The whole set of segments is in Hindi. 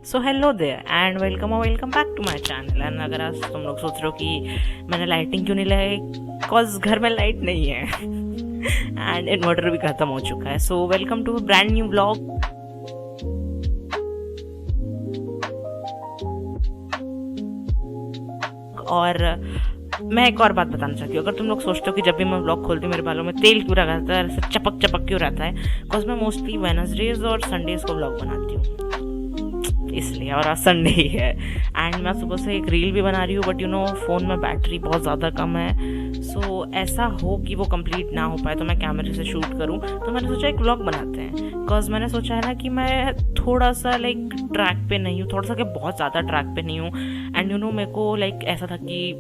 So hello there and welcome back to my channel. And अगर आज तुम लोग सोच रहे हो कि मैंने लाइटिंग क्यों नहीं लगाई, बिकॉज घर में लाइट नहीं है एंड इन्वर्टर भी खत्म हो चुका है। So welcome to brand new vlog. और मैं एक और बात बताना चाहती हूँ, अगर तुम लोग सोचते हो कि जब भी मैं व्लॉग खोलती हूँ मेरे बालों में तेल क्यों रहता है, ऐसे चपक चपक क्यों रहता है, बिकॉज मैं मोस्टली वेडनेसडेज और संडेज को व्लॉग बनाती हूँ इसलिए, और आज संडे ही है। एंड मैं सुबह से एक रील भी बना रही हूँ, बट यू नो फ़ोन में बैटरी बहुत ज़्यादा कम है। सो ऐसा हो कि वो कंप्लीट ना हो पाए तो मैं कैमरे से शूट करूँ, तो मैंने सोचा एक व्लॉग बनाते हैं। बिकॉज मैंने सोचा है ना कि मैं थोड़ा सा लाइक ट्रैक पे नहीं हूँ, थोड़ा सा क्या बहुत ज़्यादा ट्रैक पे नहीं हूँ। एंड यू नो मेरे को लाइक ऐसा था कि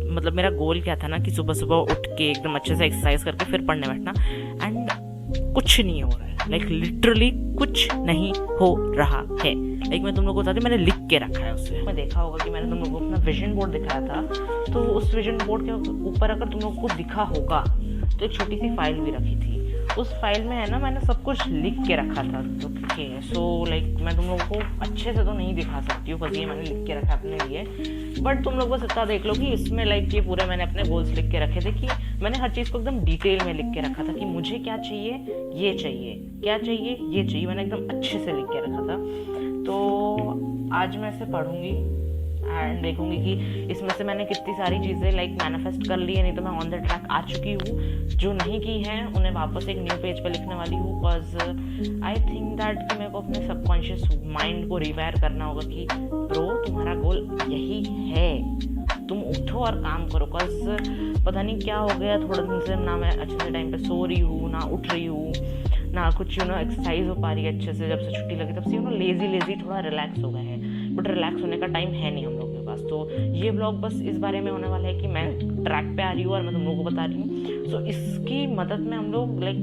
मतलब मेरा गोल क्या था ना कि सुबह सुबह उठ के एकदम अच्छे से एक्सरसाइज करके फिर पढ़ने बैठना, एंड कुछ नहीं हो रहा है। लाइक लिटरली कुछ नहीं हो रहा है। लाइक मैं तुम लोगों को बताती हूँ, मैंने लिख के रखा है उसे। मैं देखा होगा कि मैंने तुम लोगों को अपना विजन बोर्ड दिखाया था, तो उस विजन बोर्ड के ऊपर अगर तुम लोगों को दिखा होगा तो एक छोटी सी फाइल भी रखी थी। उस फाइल में है ना मैंने सब कुछ लिख के रखा था। ओके, सो लाइक मैं तुम लोगों को अच्छे से तो नहीं दिखा सकती हूँ बिकॉज ये मैंने लिख के रखा अपने लिए, बट तुम लोग बस इतना देख लो कि इसमें लाइक ये पूरे मैंने अपने गोल्स लिख के रखे थे कि मैंने हर चीज़ को एकदम डिटेल में लिख के रखा था कि मुझे क्या चाहिए, ये चाहिए, क्या चाहिए, ये चाहिए। मैंने एकदम अच्छे से लिख के रखा था। तो आज मैं इसे पढ़ूंगी एंड देखूंगी कि इसमें से मैंने कितनी सारी चीज़ें लाइक मैनिफेस्ट कर ली है, नहीं तो मैं ऑन द ट्रैक आ चुकी हूँ। जो नहीं की हैं उन्हें वापस एक न्यू पेज पे लिखने वाली हूँ, बिकॉज आई थिंक दैट कि मेरे को अपने सबकॉन्शियस माइंड को रिवायर करना होगा कि ब्रो तुम्हारा गोल यही है, तुम उठो और काम करो। बिकॉज पता नहीं क्या हो गया, थोड़े दिन से ना मैं अच्छे से टाइम पे सो रही हूँ, ना उठ रही हूँ, ना कुछ यू नो एक्सरसाइज हो पा रही है अच्छे से। जब से छुट्टी लगी तब से यू नो लेजी थोड़ा रिलैक्स हो गए हैं, बट रिलैक्स होने का टाइम है नहीं हम लोग के पास। तो ये ब्लॉग बस इस बारे में होने वाला है कि मैं ट्रैक पे आ रही हूँ और मैं तुम लोगों को बता रही हूँ। सो इसकी मदद में हम लोग लाइक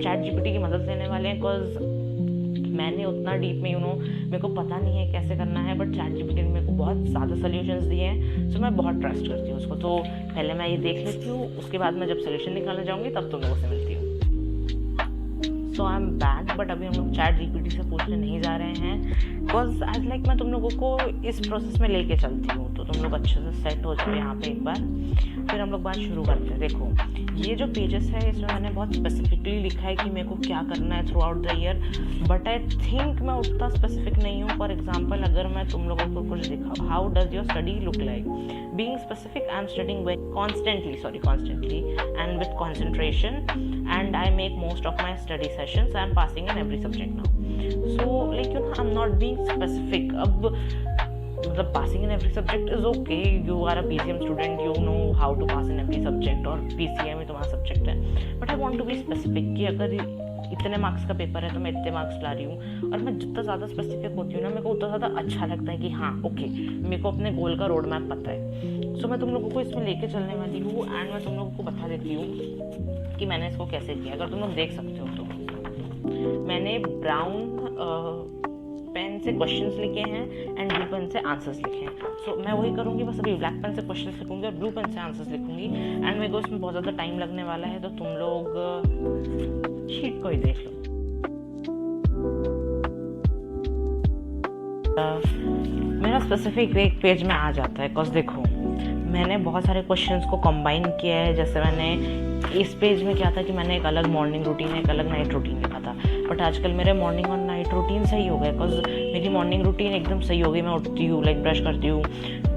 चैट जीपीटी की मदद लेने वाले हैं, बिकॉज मैंने उतना डीप में यू नो मेरे को पता नहीं है कैसे करना है, बट चैट जीपीटी ने मेरे को बहुत ज़्यादा सोल्यूशंस दिए हैं। सो मैं बहुत ट्रस्ट करती हूँ उसको। तो पहले मैं ये देख लेती हूँ, उसके बाद मैं जब सोल्यूशन निकालने जाऊँगी तब तुम लोगों से मिलती हूँ। सो आई एम बैक, बट अभी हम लोग चैट जीपीटी से पूछने नहीं जा रहे हैं, बिकॉज आज लाइक मैं तुम लोगों को इस प्रोसेस में लेके चलती हूँ, तो तुम लोग अच्छे से सेट हो जाओ यहाँ पे एक बार, फिर हम लोग बात शुरू करते हैं। देखो ये जो पेजेस है इसमें मैंने बहुत स्पेसिफिकली लिखा है कि मेरे को क्या करना है through out the year, but I think मैं उतना स्पेसिफिक नहीं हूँ। फॉर एग्जाम्पल अगर मैं तुम लोगों को कुछ दिखाऊँ, how does your study look like, being specific, I am studying constantly and with concentration, and I make most of my study sessions. I am passing in every subject now. So like you know I'm not being specific. अब मतलब passing in every subject is okay. You are a PCM student, you know how to pass in every subject, और PCM ही तुम्हारा सब्जेक्ट है, but I want to be specific कि अगर इतने मार्क्स का पेपर है तो मैं इतने मार्क्स ला रही हूँ। और मैं जितना ज़्यादा स्पेसिफिक होती हूँ ना मेरे को उतना ज़्यादा अच्छा लगता है कि हाँ ओके मेरे को अपने गोल का रोड मैप पता है। सो मैं तुम लोगों को इसमें लेके चलने वाली हूँ एंड मैं तुम लोगों को बता देती हूँ कि मैंने इसको कैसे किया। अगर तुम लोग देख सकते हो तो मैंने ब्राउन पेन से क्वेश्चंस लिखे हैं एंड ब्लू पेन से आंसर्स लिखे हैं। सो मैं वही करूँगी, बस अभी ब्लैक पेन से क्वेश्चंस लिखूँगी और ब्लू पेन से आंसर्स लिखूँगी। एंड मेरे को इसमें बहुत ज़्यादा टाइम लगने वाला है, तो तुम लोग शीट को ही देख लो। मेरा स्पेसिफिक एक पेज में आ जाता है, बिकॉज देखो मैंने बहुत सारे क्वेश्चंस को कंबाइन किया है। जैसे मैंने इस पेज में क्या था कि मैंने एक अलग मॉर्निंग रूटीन एक अलग नाइट रूटीन लिखा था, बट आजकल मेरे मॉर्निंग और नाइट रूटीन सही हो गए। बिकॉज मेरी मॉर्निंग रूटीन एकदम सही हो गई, मैं उठती हूँ लाइक ब्रश करती हूँ,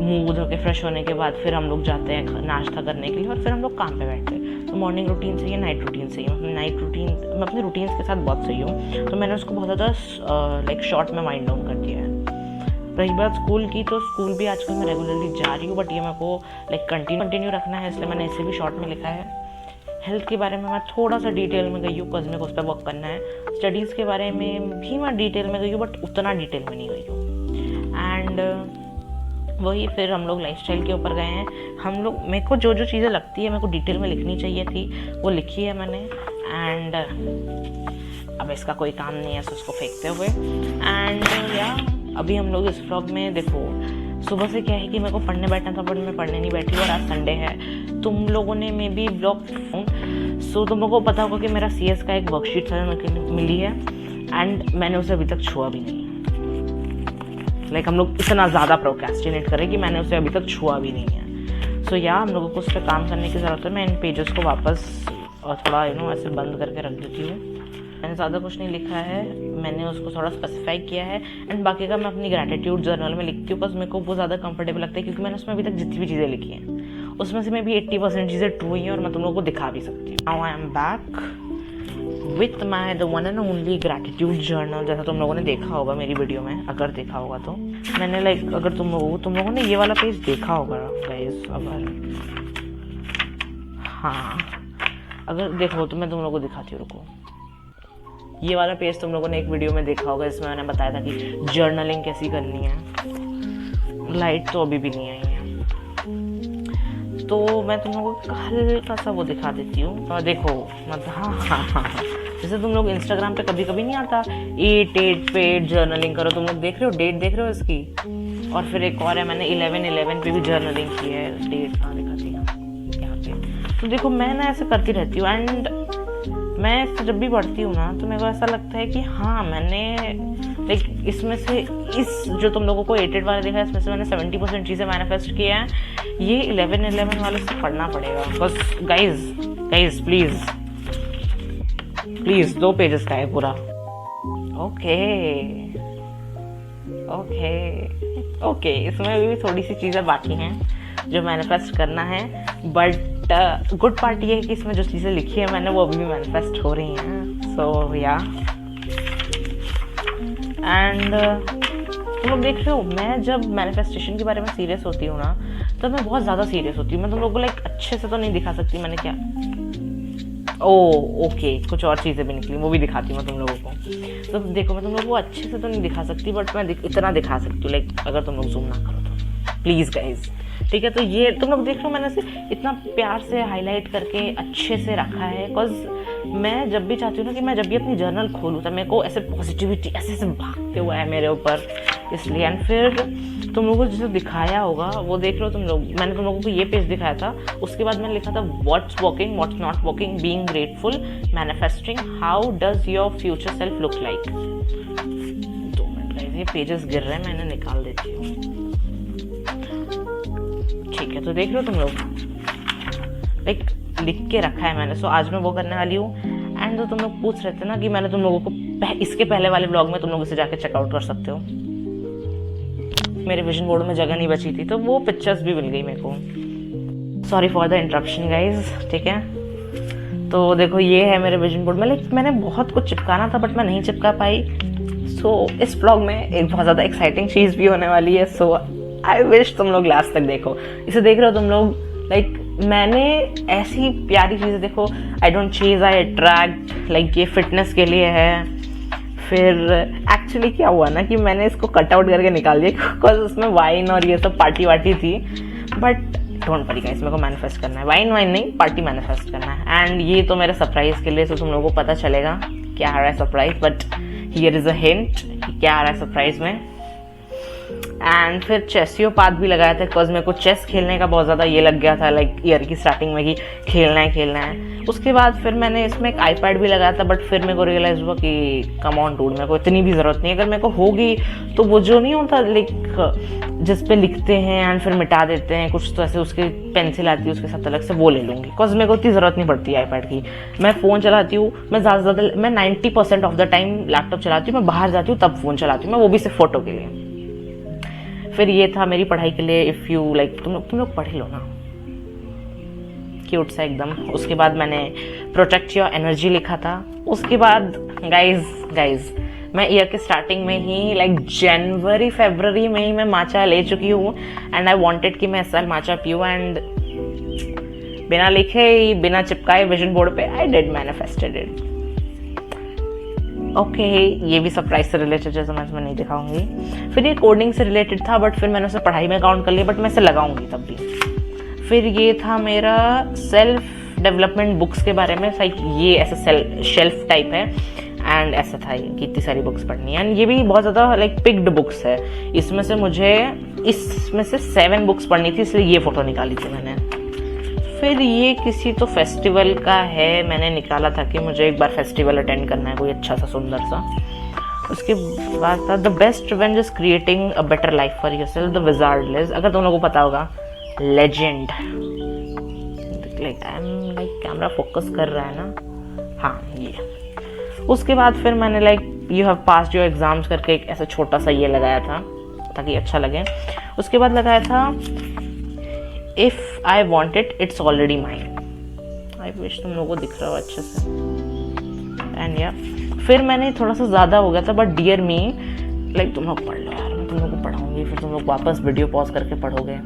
मुँह धो के फ्रेश होने के बाद फिर हम लोग जाते हैं नाश्ता करने के लिए और फिर हम लोग काम पे बैठते हैं। तो मॉर्निंग रूटीन सही है, नाइट रूटीन सही है। नाइट रूटीन मैं अपने रूटीन्स के साथ बहुत सही हूँ, तो मैंने उसको बहुत ज़्यादा लाइक शॉर्ट में वाइंड डाउन कर दिया है। रही बात स्कूल की, तो स्कूल भी आजकल मैं रेगुलरली जा रही हूँ, बट ये मेरे को लाइक कंटिन्यू रखना है, इसलिए मैंने इसे भी शॉर्ट में लिखा है। हेल्थ के बारे में मैं थोड़ा सा डिटेल में गई हूँ, बिकॉज मेरे को उस पर वर्क करना है। स्टडीज़ के बारे में भी मैं डिटेल में गई हूँ, बट उतना डिटेल में नहीं गई हूँ। एंड वही फिर हम लोग लाइफस्टाइल के ऊपर गए हैं। हम लोग मेरे को जो चीज़ें लगती है मेरे को डिटेल में लिखनी चाहिए थी वो लिखी है मैंने। एंड अब इसका कोई काम नहीं है, तो उसको फेंकते हुए। एंड या अभी हम लोग इस व्लॉग में देखो सुबह से क्या है कि मेरे को पढ़ने बैठना था, बट मैं पढ़ने नहीं बैठी और आज संडे है। तुम लोगों ने मे बी व्लॉग सो तुम लोगों को पता होगा कि मेरा CS का एक वर्कशीट मिली है एंड मैंने उसे अभी तक छुआ भी नहीं। लाइक हम लोग इतना ज़्यादा प्रोक्रेस्टिनेट करें कि मैंने उसे अभी तक छुआ भी नहीं है। सो या हम लोगों को उस पर काम करने की ज़रूरत है। मैं इन पेजेस को वापस और थोड़ा ऐसे बंद करके रख देती हूँ। मैंने ज़्यादा कुछ नहीं लिखा है, मैंने उसको थोड़ा स्पेसिफाई किया है एंड बाकी का मैं अपनी ग्रैटिट्यूड जर्नल में लिखती हूँ, बस मेरे को वो ज़्यादा कंफर्टेबल लगता है क्योंकि मैंने उसमें अभी तक जितनी भी चीज़ें लिखी हैं उसमें से मैं भी 80% चीज़ें ट्रू ही हैं और मैं तुम लोगों को दिखा भी सकती हूँ। Now I am back with my the one and only gratitude journal. जैसा तुम लोगों ने देखा होगा मेरी वीडियो में, अगर देखा होगा तो मैंने लाइक अगर तुम लोगों ने ये वाला पेज देखा होगा गाइस, अगर हाँ अगर देखो तो मैं तुम लोगों को दिखाती हूँ, रुको। ये वाला पेज तुम लोगों ने एक वीडियो में देखा होगा जिसमें मैंने बताया था कि जर्नलिंग कैसी करनी है। लाइट तो अभी भी नहीं आई है तो मैं तुम लोगों को हल्का सा वो दिखा देती हूँ। और देखो मतलब हाँ, जैसे तुम लोग इंस्टाग्राम पे कभी कभी नहीं आता 8 पे जर्नलिंग करो, तुम लोग देख रहे हो, डेट देख रहे हो इसकी। और फिर एक और है, मैंने 11/11 पे भी जर्नलिंग की है, डेट कहाँ दिखाती है यहाँ पे। तो देखो मैं ना ऐसे करती रहती हूँ एंड मैं इससे जब भी पढ़ती हूँ ना तो मेरे को ऐसा लगता है कि हाँ मैंने लाइक इसमें से इस जो तुम लोगों को 8 वाले देखा है इसमें से मैंने 70% चीज़ें मैनिफेस्ट किया है। ये 11/11 वाले से पढ़ना पड़ेगा बस। गाइज प्लीज 2 पेजेस का है पूरा। ओके इसमें भी थोड़ी सी चीज़ें बाकी हैं जो मैनिफेस्ट करना है, बट गुड पार्ट ये है कि इसमें जो चीज़ें लिखी है मैंने वो अभी भी मैनिफेस्ट हो रही हैं। सो या एंड तुम लोग देख रहे हो, मैं जब मैनिफेस्टेशन के बारे में सीरियस होती हूँ ना तो मैं बहुत ज़्यादा सीरियस होती हूँ। मैं तुम लोगों को लाइक अच्छे से तो नहीं दिखा सकती, मैंने क्या ओके कुछ और चीज़ें भी निकली, वो भी दिखाती हूँ मैं तुम लोगों को। तो देखो मैं तुम लोगों को अच्छे से तो नहीं दिखा सकती बट मैं इतना दिखा सकती हूँ, लाइक अगर तुम लोग जूम ना करो तो प्लीज़ गाइज, ठीक है। तो ये तुम लोग देख रहे हो मैंने इसे इतना प्यार से हाईलाइट करके अच्छे से रखा है बिकॉज मैं जब भी चाहती हूँ ना कि मैं जब भी अपनी जर्नल खोलूँ तो मेरे को ऐसे पॉजिटिविटी ऐसे भागते हुआ है मेरे ऊपर, इसलिए। एंड फिर तुम लोगों को जिसे दिखाया होगा वो देख रहे हो तुम लोग, मैंने तुम लोगों को ये पेज दिखाया था, उसके बाद मैंने लिखा था what's working what's not working, being grateful, manifesting, how does your future self look like. 2 minute guys, ये पेजेस गिर रहे हैं, मैं इन्हें निकाल देती हूँ, ठीक है। तो देख रहे हो तुम लोग लाइक लिख के रखा है मैंने। सो आज मैं वो करने वाली हूँ। एंड तो तुम लोग पूछ रहे थे ना कि मैंने तुम लोगों को इसके पहले वाले ब्लॉग में तुम लोग इसे जाके चेकआउट कर सकते हो, मेरे विजन बोर्ड में जगह नहीं बची थी तो वो पिक्चर्स भी मिल गई मेरे को। Sorry for the interruption guys, ठीक है। तो देखो ये है मेरे विजन बोर्ड में, लाइक मैंने बहुत कुछ चिपकाना था बट मैं नहीं चिपका पाई। सो इस ब्लॉग में एक बहुत ज़्यादा एक्साइटिंग चीज़ भी होने वाली है। सो आई विश तुम लोग लास्ट तक देखो। इसे देख रहे हो तुम लोग, लाइक मैंने ऐसी प्यारी चीज़ें देखो, I don't chase I attract, like ये फिटनेस के लिए है। फिर एक्चुअली क्या हुआ ना कि मैंने इसको कट आउट करके निकाल दिया बिकॉज उसमें वाइन और ये सब पार्टी वार्टी थी, बट डोंट वरी गाइस, मेरे को मैनिफेस्ट करना है, वाइन नहीं पार्टी मैनिफेस्ट करना है। एंड ये तो मेरे सरप्राइज के लिए, तो तुम लोगों को पता चलेगा क्या आ रहा है surprise, but here is a hint कि क्या आ रहा है सरप्राइज में। एंड फिर चेसियोपाथ भी लगाया था बिकॉज मेरे को चेस खेलने का बहुत ज़्यादा ये लग गया था लाइक ईयर की स्टार्टिंग में कि खेलना है। उसके बाद फिर मैंने इसमें एक आईपैड भी लगाया था, बट फिर मेरे को रियलाइज हुआ कि कम ऑन डूड, मेरे को इतनी भी ज़रूरत नहीं है। अगर मेरे को होगी तो वो जो नहीं होता लाइक जिस पे लिखते हैं एंड फिर मिटा देते हैं कुछ, तो ऐसे उसकी पेंसिल आती है उसके साथ अलग से, वो ले लूँगी बिकॉज मेरे को इतनी ज़रूरत नहीं पड़ती आईपैड की। मैं फ़ोन चलाती हूँ, मैं ज़्यादा से ज़्यादा मैं 90% ऑफ द टाइम लैपटॉप चलाती हूँ, मैं बाहर जाती हूँ तब फ़ोन चलाती हूँ मैं, वो भी सिर्फ फ़ोटो के लिए। फिर ये था मेरी पढ़ाई के लिए, इफ़ यू लाइक तुम लोग पढ़ लो ना, क्यूट सा एकदम। उसके बाद मैंने प्रोटेक्ट योर एनर्जी लिखा था। उसके बाद गाइज मैं ईयर के स्टार्टिंग में ही लाइक जनवरी फरवरी में ही मैं माचा ले चुकी हूँ एंड आई वांटेड कि मैं इस साल माचा पीऊँ। एंड बिना लिखे ही बिना चिपकाए विजन बोर्ड पे I did manifested it. Okay ये भी सरप्राइज से रिलेटेड है, समझ में नहीं दिखाऊंगी। फिर ये कोडिंग से रिलेटेड था बट फिर मैंने उसे पढ़ाई में काउंट कर लिया, बट मैं इसे लगाऊंगी तब भी। फिर ये था मेरा सेल्फ डेवलपमेंट बुक्स के बारे में, लाइक ये ऐसा शेल्फ टाइप है एंड ऐसा था कि इतनी सारी बुक्स पढ़नी है। एंड ये भी बहुत ज़्यादा लाइक पिक्ड बुक्स है, इसमें से 7 बुक्स पढ़नी थी, इसलिए ये फ़ोटो निकाली थी मैंने। फिर ये किसी तो फेस्टिवल का है, मैंने निकाला था कि मुझे एक बार फेस्टिवल अटेंड करना है कोई अच्छा सा सुंदर सा, उसके बाद था the best revenge is creating a better life for yourself, the wizard list. अगर तुम लोगों को पता होगा, लेजेंड। लाइक कैमरा फोकस कर रहा है ना, हाँ ये। उसके बाद फिर मैंने like you have passed your exams करके एक ऐसा छोटा सा ये लगाया था ताकि अच्छा लगे। उसके बाद लगाया था if I want it it's already mine. I wish तुम लोगों को दिख रहा हो अच्छे से। एंड या फिर मैंने थोड़ा सा ज़्यादा हो गया था, बट डियर मी, लाइक तुम लोग पढ़ लो यार, मैं तुम लोग को पढ़ाऊंगी, फिर तुम लोग वापस वीडियो पॉज करके पढ़ोगे।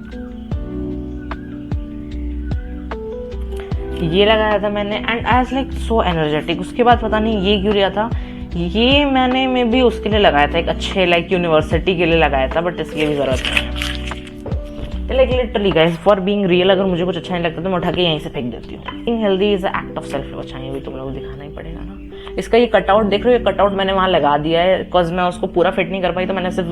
ये लगाया था मैंने and I was like so energetic. उसके बाद पता नहीं ये क्यों लिया था, ये मैंने मे भी उसके लिए लगाया था, एक अच्छे लाइक यूनिवर्सिटी के लिए लगाया था, बट इसके लिए भी ज़रूरत नहीं है। Like literally guys, for being real, अगर मुझे कुछ अच्छा नहीं लगता तो मैं उठा के यहीं से फेंक देती हूँ। Being healthy is a act of self love. अच्छा, ये भी तुम लोग दिखाना ही पड़ेगा ना। इसका ये कटआउट देख रहे हो, ये कटआउट मैंने वहाँ लगा दिया है बिकॉज मैं उसको पूरा फिट नहीं कर पाई, तो मैंने सिर्फ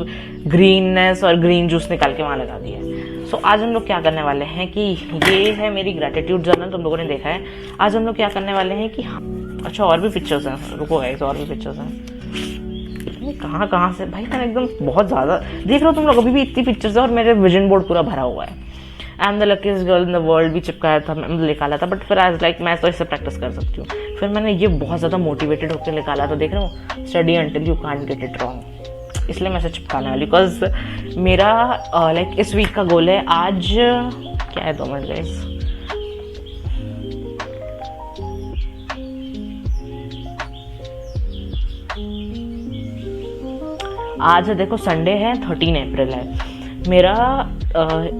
ग्रीननेस और ग्रीन जूस निकाल के वहाँ लगा दिया है। सो आज हम लोग क्या करने वाले हैं कि ये है मेरी ग्रेटिट्यूड जर्नल, तुम लोगों ने देखा है। आज हम लोग क्या करने वाले हैं कि अच्छा और भी पिक्चर्स हैं, रुको गाइस, और भी पिक्चर्स हैं। कहाँ से भाई, मैंने एकदम बहुत ज़्यादा देख रहा हूँ तुम लोग, अभी भी इतनी पिक्चर्स है और मेरे विजन बोर्ड पूरा भरा हुआ है। I am the luckiest girl in the world भी चिपकाया था, मैं निकाला था, बट फिर आज लाइक मैं तो इससे प्रैक्टिस कर सकती हूँ। फिर मैंने ये बहुत ज़्यादा मोटिवेटेड होकर निकाला था, देख रहे हो, study until you can't get it wrong, इसलिए मैं इसे चिपकाने वाली। बिकॉज मेरा लाइक इस वीक का गोल है, आज क्या है 2 मिनट गाइस, आज देखो संडे है, 13 अप्रैल है। मेरा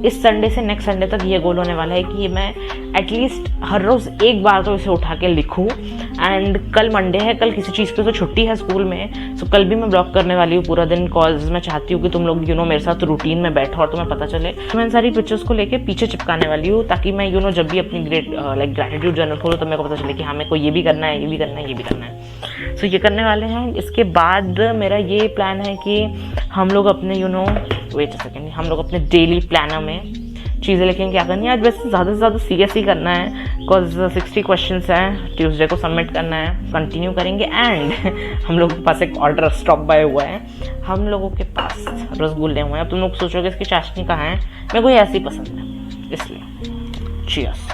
इस संडे से नेक्स्ट संडे तक ये गोल होने वाला है कि मैं एटलीस्ट हर रोज़ एक बार तो इसे उठा के लिखूं। एंड कल मंडे है, कल किसी चीज़ पे तो छुट्टी है स्कूल में, सो कल भी मैं ब्लॉग करने वाली हूँ पूरा दिन, कॉज मैं चाहती हूँ कि तुम लोग मेरे साथ रूटीन में बैठो और तुम्हें पता चले। मैं इन सारी पिक्चर्स को लेके पीछे चिपकाने वाली हूँ, ताकि मैं जब भी अपनी ग्रेटिट्यूड जर्नल खोलूँ तो मेरे को पता चले कि हाँ मेरे को ये भी करना है, ये भी करना है, ये भी करना है। सो ये करने वाले हैं। इसके बाद मेरा ये प्लान है कि हम लोग अपने वेट अ सेकेंड, हम लोग अपने डेली प्लानर में चीज़ें लिखेंगे क्या करनी है। आज वैसे ज़्यादा से ज़्यादा सीरियस ही करना है, बिकॉज 60 क्वेश्चंस हैं, ट्यूसडे को सबमिट करना है, कंटिन्यू करेंगे। एंड हम लोगों के पास एक ऑर्डर स्टॉप बाय हुआ है, हम लोगों के पास रसगुल्ले हुए हैं। अब तुम लोग सोचोगे इसकी चाशनी कहाँ है, मेरे को ये ऐसी पसंद है, इसलिए चीयर्स।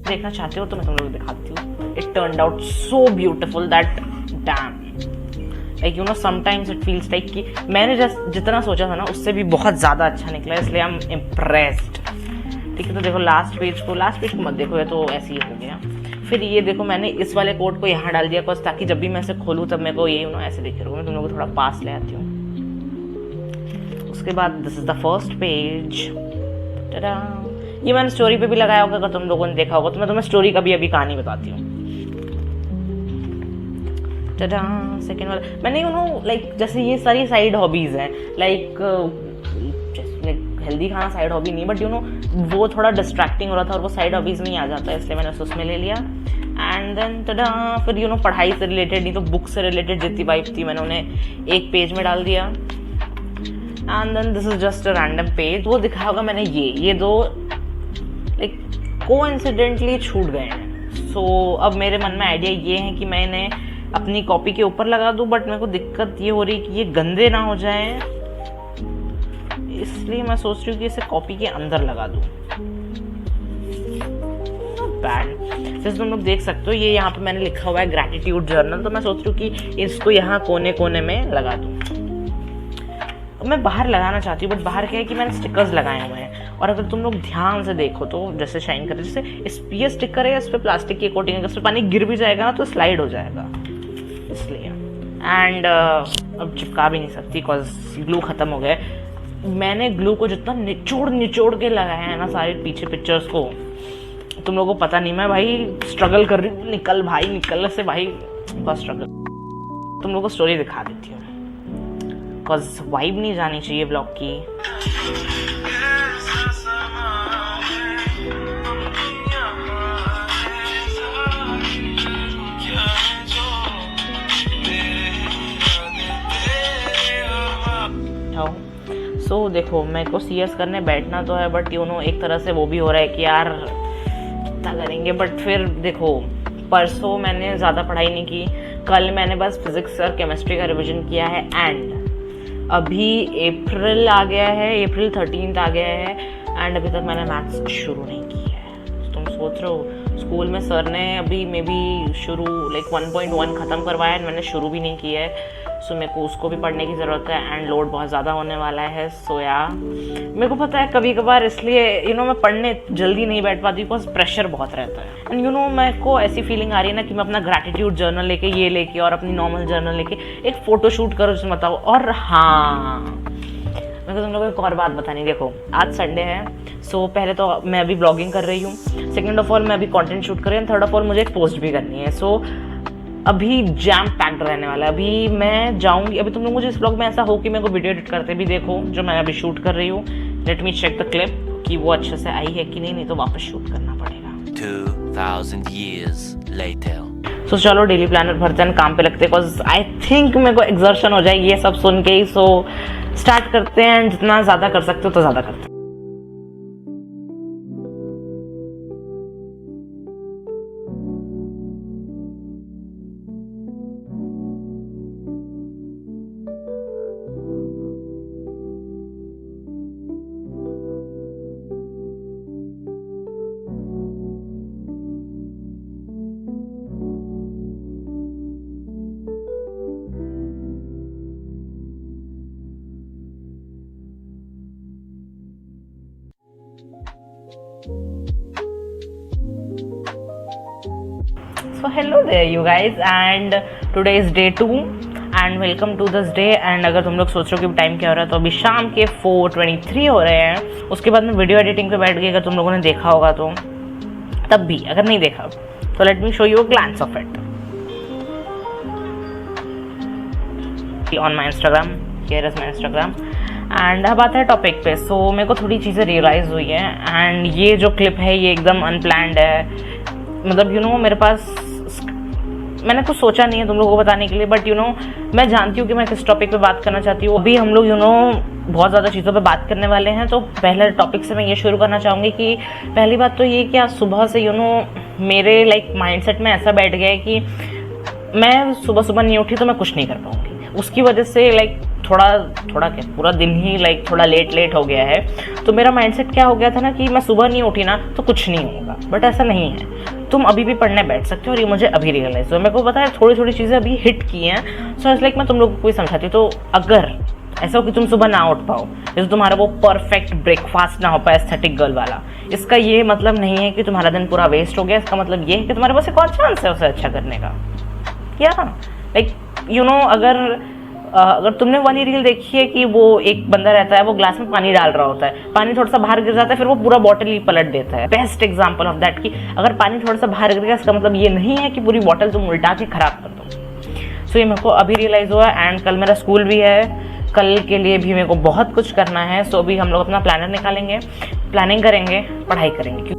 देखना चाहते हो तो मैं तुम लोग दिखाती हूँ। It turned out so beautiful that dam, like sometimes it feels like कि मैंने जितना सोचा था ना उससे भी बहुत ज़्यादा अच्छा निकला, इसलिए आई एम इम्प्रेस्ड। ठीक है, तो देखो लास्ट पेज को मत देखो, ये तो ऐसे ही हो गया। फिर ये देखो, मैंने इस वाले कोड को यहाँ डाल दिया बस, ताकि जब भी मैं इसे खोलूँ तब मेरे को ये ऐसे दिखे रहूँ। मैं तुम लोग को थोड़ा पास ले आती हूँ। उसके बाद this is the first page. ये मैंने स्टोरी पे भी लगाया होगा, अगर तुम लोगों ने देखा होगा तो मैं तुम्हें स्टोरी का भी अभी कहानी बताती हूँ। सेकेंड वाला मैंने लाइक जैसे ये सारी साइड हॉबीज हैं, लाइक हेल्दी खाना साइड हॉबी नहीं, बट वो थोड़ा डिस्ट्रैक्टिंग हो रहा था और वो साइड हॉबीज में ही आ जाता है, इसलिए मैंने उसमें ले लिया। एंड देन फिर पढ़ाई से रिलेटेड नहीं तो बुक से रिलेटेड जितनी वाइब थी मैंने उन्हें एक पेज में डाल दिया। And then this is just a random page, वो दिखाया होगा मैंने ये 2 लाइक कोइंसिडेंटली छूट गए हैं। सो अब मेरे मन में आइडिया ये है कि मैं इन्हें अपनी कॉपी के ऊपर लगा दूं, बट मेरे को दिक्कत ये हो रही है कि ये गंदे ना हो जाएं, इसलिए मैं सोच रही हूँ कि इसे कॉपी के अंदर लगा दूं। बैड, जैसे तुम लोग देख सकते हो ये यहाँ पे मैंने लिखा हुआ है ग्रेटिट्यूड जर्नल, तो मैं सोच रही हूँ कि इसको यहाँ कोने कोने में लगा दूं। मैं बाहर लगाना चाहती हूँ, बट बाहर क्या है कि मैंने स्टिकर्स लगाए हुए हैं, और अगर तुम लोग ध्यान से देखो तो जैसे शाइन करे, जैसे ये स्टिकर है, इस पर प्लास्टिक की कोटिंग है, इस पर पानी गिर भी जाएगा ना तो स्लाइड हो जाएगा, इसलिए। एंड अब चिपका भी नहीं सकती बिकॉज ग्लू खत्म हो गया। मैंने ग्लू को जितना निचोड़ के लगाया है ना सारे पीछे पिक्चर्स को, तुम लोगों को पता नहीं, मैं भाई स्ट्रगल कर रही हूँ, निकलने से भाई बहुत स्ट्रगल। तुम लोगों को स्टोरी दिखा देती हूँ। बिकॉज वाइब नहीं जानी चाहिए ब्लॉग की। सो देखो, मेरे को सीएस करने बैठना तो है, बट यू नो एक तरह से वो भी हो रहा है कि यार कितना करेंगे। बट फिर देखो, परसों मैंने ज़्यादा पढ़ाई नहीं की, कल मैंने बस फिजिक्स और केमिस्ट्री का रिवीजन किया है, एंड अभी अप्रैल आ गया है, अप्रैल 13 आ गया है, एंड अभी तक मैंने मैथ्स शुरू नहीं किया है। तुम सोच रहे हो, स्कूल में सर ने अभी मे बी शुरू लाइक 1.1 ख़त्म करवाया है, मैंने शुरू भी नहीं किया है। सो मेरे को उसको भी पढ़ने की ज़रूरत है, एंड लोड बहुत ज़्यादा होने वाला है। सो या मेरे को पता है कभी कभार इसलिए यू नो मैं पढ़ने जल्दी नहीं बैठ पाती, बिकॉज प्रेशर बहुत रहता है। एंड यू नो मेरे को ऐसी फीलिंग आ रही है ना कि मैं अपना ग्रैटिट्यूड जर्नल लेके, ये लेके और अपनी नॉर्मल जर्नल लेके एक फ़ोटो शूट करो, जिसमें बताओ। और हाँ, मेरे को तुम लोगों को एक और बात बतानी। देखो, आज संडे है, सो पहले तो मैं अभी ब्लॉगिंग कर रही हूँ, सेकेंड ऑफ ऑल मैं अभी कंटेंट शूट कर रही हूँ, थर्ड ऑफ ऑल मुझे एक पोस्ट भी करनी है। सो अभी जैम पैक्ड रहने वाला है। अभी मैं जाऊँगी, अभी तुम लोग मुझे इस ब्लॉग में ऐसा हो कि मेरे को वीडियो एडिट करते भी देखो, जो मैं अभी शूट कर रही हूँ। Let me check the clip कि वो अच्छे से आई है कि नहीं तो वापस शूट करना पड़ेगा। 2000 years later. सो चलो डेली प्लानर भरते हैं, काम पे लगते हैं, बिकॉज आई थिंक मेरे को एग्जर्शन हो जाएगी ये सब सुन के ही। सो स्टार्ट करते हैं, जितना ज़्यादा कर सकते हो तो ज़्यादा करते हैं। So hello there you guys, and today is day 2 and welcome to this day। and अगर तुम लोग सोच रहे हो कि टाइम क्या हो रहा है, तो अभी शाम के 4:23 हो रहे हैं। उसके बाद में वीडियो एडिटिंग पे बैठ गई, अगर तुम लोगों ने देखा होगा तो। तब भी अगर नहीं देखा तो let me show you a glance of it on my Instagram. Here is my Instagram. And अब आता है टॉपिक पे। सो मेरे को थोड़ी चीज़ें रियलाइज़ हुई है, एंड ये जो क्लिप है ये एकदम अनप्लैंड है। मतलब यू नो मेरे पास मैंने कुछ सोचा नहीं है तुम लोगों को बताने के लिए, बट यू नो मैं जानती हूँ कि मैं किस टॉपिक पे बात करना चाहती हूँ। अभी हम लोग यू नो बहुत ज़्यादा चीज़ों पे बात करने वाले हैं। तो पहले टॉपिक से मैं ये शुरू करना चाहूँगी कि पहली बात तो ये कि आज सुबह से यू नो मेरे लाइक माइंडसेट में ऐसा बैठ गया है कि मैं सुबह सुबह नहीं उठी तो मैं कुछ नहीं कर पाऊँगी। उसकी वजह से लाइक थोड़ा क्या पूरा दिन ही लाइक थोड़ा लेट हो गया है। तो मेरा माइंडसेट क्या हो गया था ना कि मैं सुबह नहीं उठी ना तो कुछ नहीं होगा, बट ऐसा नहीं है। तुम अभी भी पढ़ने बैठ सकते हो, और ये मुझे अभी रियलाइज हुआ। मेरे को पता है थोड़ी चीज़ें अभी हिट की हैं। सो इट्स लाइक मैं तुम लोगों को कोई समझाती हूँ। तो अगर ऐसा हो कि तुम सुबह ना उठ पाओ, जैसे तुम्हारा वो परफेक्ट ब्रेकफास्ट ना हो पाए एस्थेटिक गर्ल वाला, इसका ये मतलब नहीं है कि तुम्हारा दिन पूरा वेस्ट हो गया। इसका मतलब ये है कि तुम्हारे पास एक और चांस है उसे अच्छा करने का। या लाइक यू नो अगर तुमने वाली रील देखी है कि वो एक बंदा रहता है, वो ग्लास में पानी डाल रहा होता है, पानी थोड़ा सा बाहर गिर जाता है, फिर वो पूरा बॉटल ही पलट देता है। बेस्ट एग्जांपल ऑफ दैट कि अगर पानी थोड़ा सा बाहर गिर गया, इसका मतलब ये नहीं है कि पूरी बॉटल तुम उल्टा के खराब कर दो। सो ये मेरे को अभी रियलाइज हुआ। एंड कल मेरा स्कूल भी है, कल के लिए भी मेरे को बहुत कुछ करना है। सो अभी हम लोग अपना प्लानर निकालेंगे, प्लानिंग करेंगे, पढ़ाई करेंगे।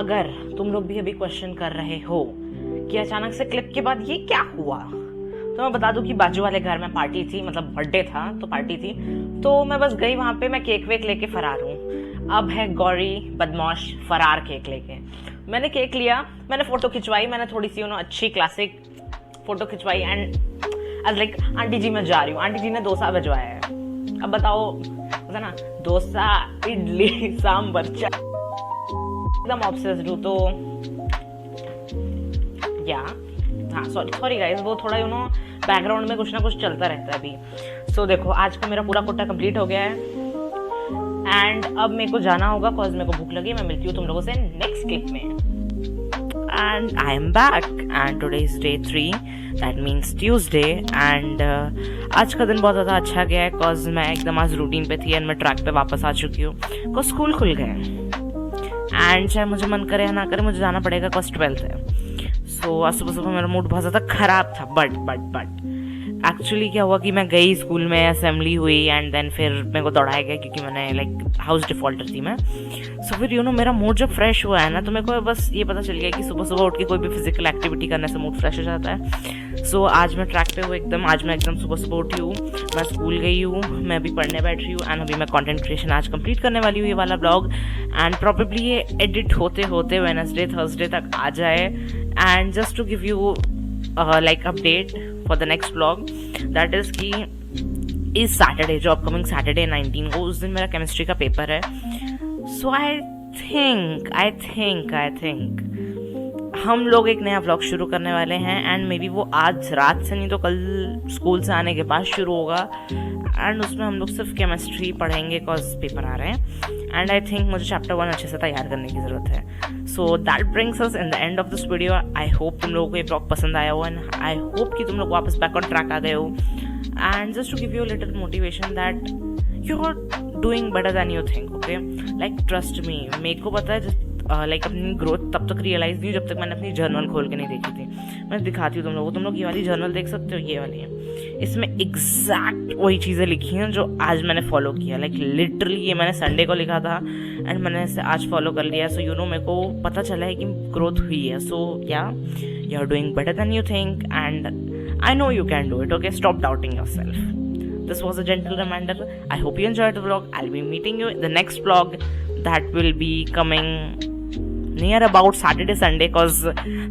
अगर तुम लोग भी अभी क्वेश्चन कर रहे हो कि अचानक से क्लिप के बाद ये क्या हुआ, तो मैं बता दूं कि बाजू वाले घर में पार्टी थी, मतलब बर्थडे था तो पार्टी थी, तो मैं बस गई वहां पे। मैं केक वेक लेके फरार हूँ। अब है गौरी बदमाश फरार केक लेके। मैंने केक लिया, मैंने फोटो खिंचवाई, मैंने थोड़ी सी अच्छी क्लासिक फोटो खिंचवाई एंड लाइक आंटी जी मैं जा रही हूँ। आंटी जी ने डोसा भिजवाया है। अब बताओ, पता ना, डोसा इडली सांबर एकदम ऑब्सेस्ड हूँ। तो या हाँ, सॉरी गाइस, वो थोड़ा बैकग्राउंड में कुछ ना कुछ चलता रहता है अभी। सो देखो, आज का मेरा पूरा कोटा कंप्लीट हो गया है एंड अब मेरे को जाना होगा कॉज मेरे को भूख लगी। मैं मिलती हूँ तुम लोगों से नेक्स्ट क्लिप में। And I am back and today is day 3, that means Tuesday and आज का दिन बहुत ज़्यादा अच्छा गया है cause मैं एकदम आज रूटीन पे थी एंड मैं ट्रैक पे वापस आ चुकी हूँ cause स्कूल खुल गए एंड चाहे मुझे मन करे या ना करे मुझे जाना पड़ेगा cause 12th है। सो आज सुबह सुबह मेरा मूड बहुत ज़्यादा खराब था बट एक्चुअली क्या हुआ कि मैं गई स्कूल में, असेंबली हुई एंड देन फिर मेरे को दौड़ाया गया क्योंकि मैंने लाइक हाउस डिफॉल्टर थी मैं। सो फिर मेरा मूड जब फ्रेश हुआ है ना, तो मेरे को बस ये पता चल गया कि सुबह सुबह उठ के कोई भी फिजिकल एक्टिविटी करने से मूड फ्रेश हो जाता है। सो आज मैं ट्रैक पे हूँ एकदम। आज मैं एकदम सुबह सुबह उठी हूँ, मैं स्कूल गई हूँ, मैं अभी पढ़ने बैठ रही हूँ एंड अभी मैं कंटेंट क्रिएशन आज कंप्लीट करने वाली हूँ, ये वाला ब्लॉग। एंड प्रॉबेबली ये एडिट होते होते वेडनेसडे थर्सडे तक आ जाए। And just to give you like update for the next blog, that is कि इस सैटरडे, जो अपकमिंग सैटरडे 19 को, उस दिन मेरा केमिस्ट्री का पेपर है। सो आई थिंक हम लोग एक नया व्लॉग शुरू करने वाले हैं एंड मे बी वो आज रात से नहीं तो कल स्कूल से आने के बाद शुरू होगा एंड उसमें हम लोग सिर्फ केमिस्ट्री पढ़ेंगे कॉज पेपर आ रहे हैं एंड आई थिंक मुझे चैप्टर 1 अच्छे से तैयार करने की ज़रूरत है। So that brings us in the end of this video. I hope तुम लोगों को ये ब्लॉग पसंद आया हो एंड आई होप कि तुम लोग वापस बैक ऑन ट्रैक आ गए हो and just to give you little motivation that you are doing better than you think. Okay, like trust me, मेरे को पता है लाइक अपनी ग्रोथ तब तक रियलाइज नहीं जब तक मैंने अपनी जर्नल खोल के नहीं देखी थी। मैं दिखाती हूँ तुम लोग ये वाली जर्नल देख सकते हो, ये वाली है। इसमें एग्जैक्ट वही चीज़ें लिखी हैं जो आज मैंने फॉलो किया। लाइक लिटरली ये मैंने संडे को लिखा था एंड मैंने इसे आज फॉलो कर लिया। सो मेरे को पता चला है कि ग्रोथ हुई है। So yeah you are doing better than you think and I know you can do it. Okay, stop doubting yourself. This was a gentle reminder. I hope you enjoyed the vlog. I'll be meeting you in the next vlog that will be coming near about Saturday Sunday cause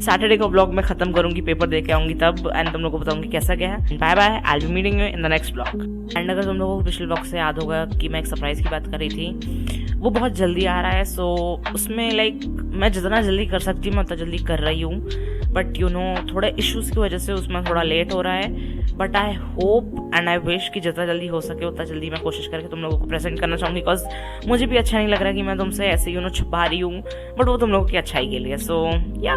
Saturday को vlog मैं ख़त्म करूँगी, पेपर दे के आऊँगी तब एंड तुम लोगों को बताऊँगी कैसा गया है। Bye bye, I'll be meeting you in the next vlog. And अगर तुम लोगों को पिछले vlog से याद होगा कि मैं एक सरप्राइज़ की बात कर रही थी, वो बहुत जल्दी आ रहा है। सो उसमें लाइक मैं जितना जल्दी कर सकती हूँ मैं उतना जल्दी कर रही हूँ बट थोड़े इश्यूज़ की वजह से उसमें थोड़ा लेट हो रहा है। But I hope and I wish कि जितना जल्दी हो सके उतना जल्दी मैं कोशिश करके तुम लोगों को प्रेजेंट करना चाहूँगी बिकॉज मुझे भी अच्छा नहीं लग रहा कि मैं तुमसे ऐसे छुपा रही हूँ, बट वो तुम लोगों की अच्छाई के लिए। सो या